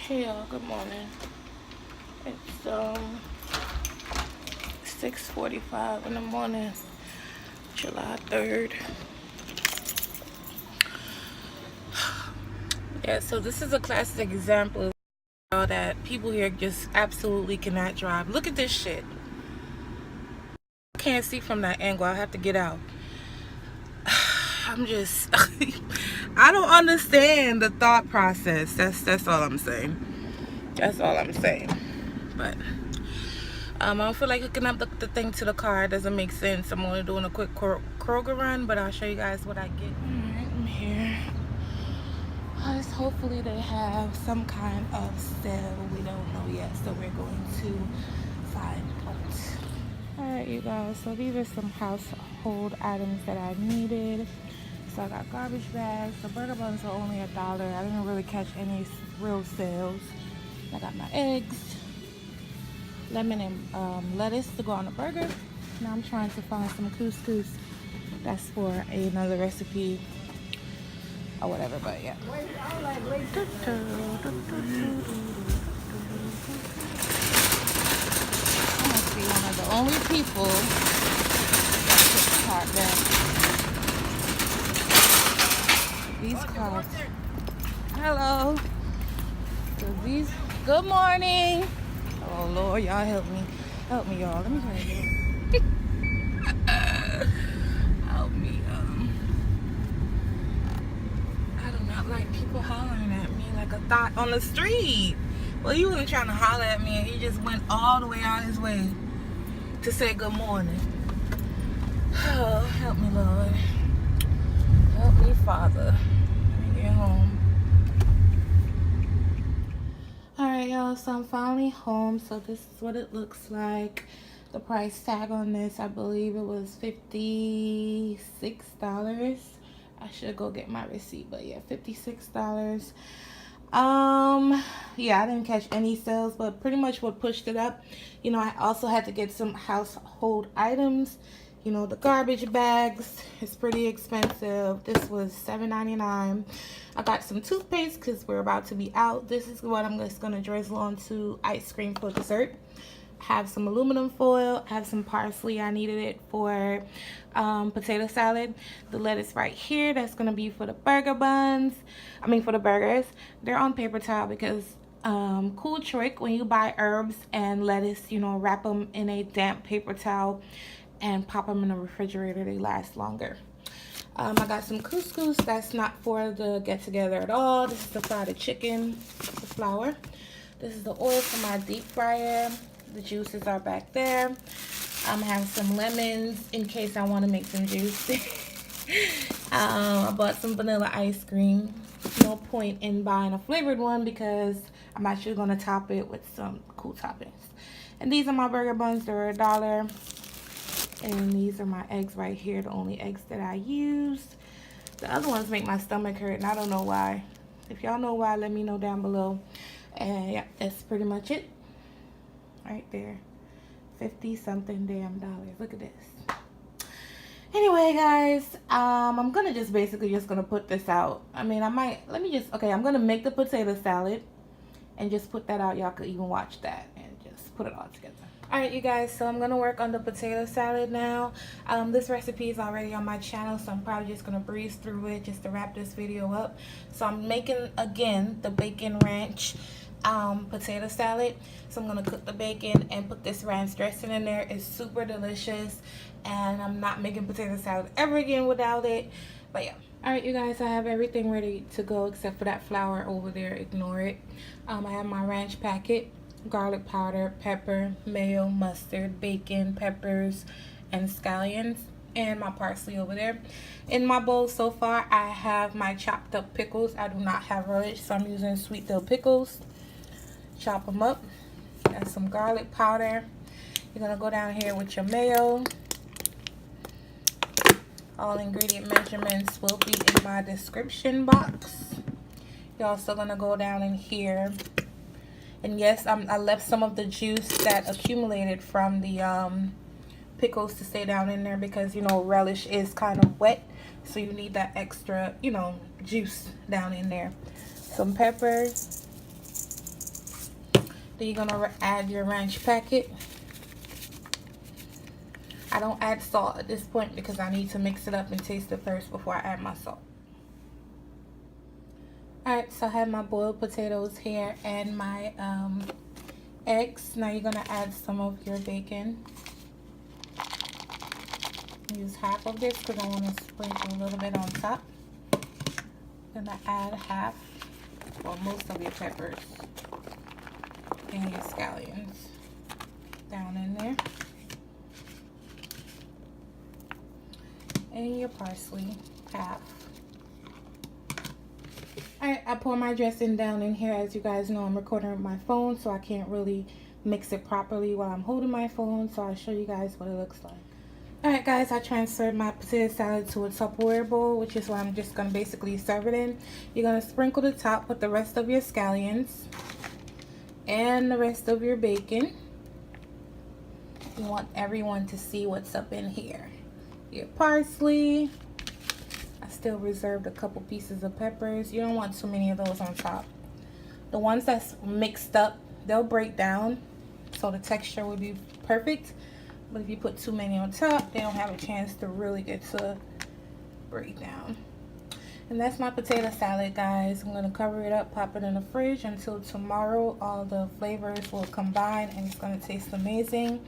Hey y'all, good morning. It's 6:45 in the morning, July 3rd. Yeah, so this is a classic example of that people here just absolutely cannot drive. Look at this shit. I can't see from that angle. I have to get out. I'm just I don't understand the thought process. That's all I'm saying. That's all I'm saying. But I don't feel like hooking up the thing to the car. It doesn't make sense. I'm only doing a quick Kroger run, but I'll show you guys what I get. Alright, I'm here. Hopefully they have some kind of sale. We don't know yet, so we're going to find out. Alright, you guys, so these are some household items that I needed. So I got garbage bags. The burger buns are only $1. I didn't really catch any real sales. I got my eggs, lemon and lettuce to go on the burger. Now I'm trying to find some couscous. That's for another recipe or whatever, but yeah. I must be one of the only people that put the cart back. These carts. Hello. So these. Good morning. Oh Lord, y'all help me. Help me, y'all. Let me try to help me. I do not like people hollering at me like a thought on the street. Well, he wasn't trying to holler at me, and he just went all the way out his way to say good morning. Oh, help me, Lord. Help me, Father. Let me get home. Alright, y'all, so I'm finally home. So this is what it looks like. The price tag on this, I believe it was $56. I should go get my receipt, but yeah, $56. Yeah, I didn't catch any sales, but pretty much what pushed it up, you know, I also had to get some household items. You know, the garbage bags is pretty expensive. This was $7.99. I got some toothpaste because we're about to be out. This is what I'm just gonna drizzle onto ice cream for dessert. Have some aluminum foil, have some parsley. I needed it for potato salad. The lettuce right here, that's gonna be for the burger buns. I mean for the burgers. They're on paper towel because cool trick, when you buy herbs and lettuce, you know, wrap them in a damp paper towel and pop them in the refrigerator. They last longer. I got some couscous. That's not for the get together at all. This is to fry the chicken, the flour. This is the oil for my deep fryer. The juices are back there. I have some lemons in case I want to make some juice. I bought some vanilla ice cream. No point in buying a flavored one because I'm actually going to top it with some cool toppings. And these are my burger buns. They're $1. And these are my eggs right here, the only eggs that I used. The other ones make my stomach hurt, and I don't know why. If y'all know why, let me know down below. And yeah, that's pretty much it. Right there. 50-something damn dollars. Look at this. Anyway, guys, I'm gonna just gonna put this out. I mean, I'm gonna make the potato salad and just put that out. Y'all could even watch that and just put it all together. Alright, you guys, so I'm gonna work on the potato salad now. This recipe is already on my channel, so I'm probably just gonna breeze through it just to wrap this video up. So I'm making again the bacon ranch potato salad. So I'm gonna cook the bacon and put this ranch dressing in there. It's super delicious, and I'm not making potato salad ever again without it. But yeah. Alright, you guys, I have everything ready to go except for that flour over there. Ignore it. I have my ranch packet, garlic powder, pepper, mayo, mustard, bacon, peppers, and scallions, and my parsley over there. In my bowl so far, I have my chopped up pickles. I do not have relish, so I'm using sweet dill pickles. Chop them up. Got some garlic powder. You're gonna go down here with your mayo. All ingredient measurements will be in my description box. You're also gonna go down in here. And yes, I left some of the juice that accumulated from the pickles to stay down in there because, you know, relish is kind of wet. So you need that extra, you know, juice down in there. Some pepper. Then you're gonna add your ranch packet. I don't add salt at this point because I need to mix it up and taste it first before I add my salt. Alright, so I have my boiled potatoes here and my eggs. Now you're gonna add some of your bacon. Use half of this because I want to sprinkle a little bit on top. Gonna add half or most of your peppers and your scallions down in there, and your parsley, half. Alright, I pour my dressing down in here. As you guys know, I'm recording with my phone, so I can't really mix it properly while I'm holding my phone, so I'll show you guys what it looks like. Alright guys, I transferred my potato salad to a Tupperware bowl, which is what I'm just going to basically serve it in. You're going to sprinkle the top with the rest of your scallions and the rest of your bacon. You want everyone to see what's up in here. Your parsley. I still reserved a couple pieces of peppers. You don't want too many of those on top. The ones that's mixed up, they'll break down, so the texture will be perfect. But if you put too many on top, they don't have a chance to really get to break down. And that's my potato salad, guys. I'm going to cover it up, pop it in the fridge until tomorrow. All the flavors will combine and it's going to taste amazing.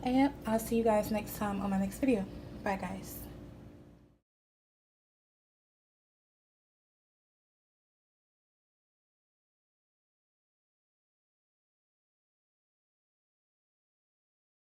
And I'll see you guys next time on my next video. Bye, guys.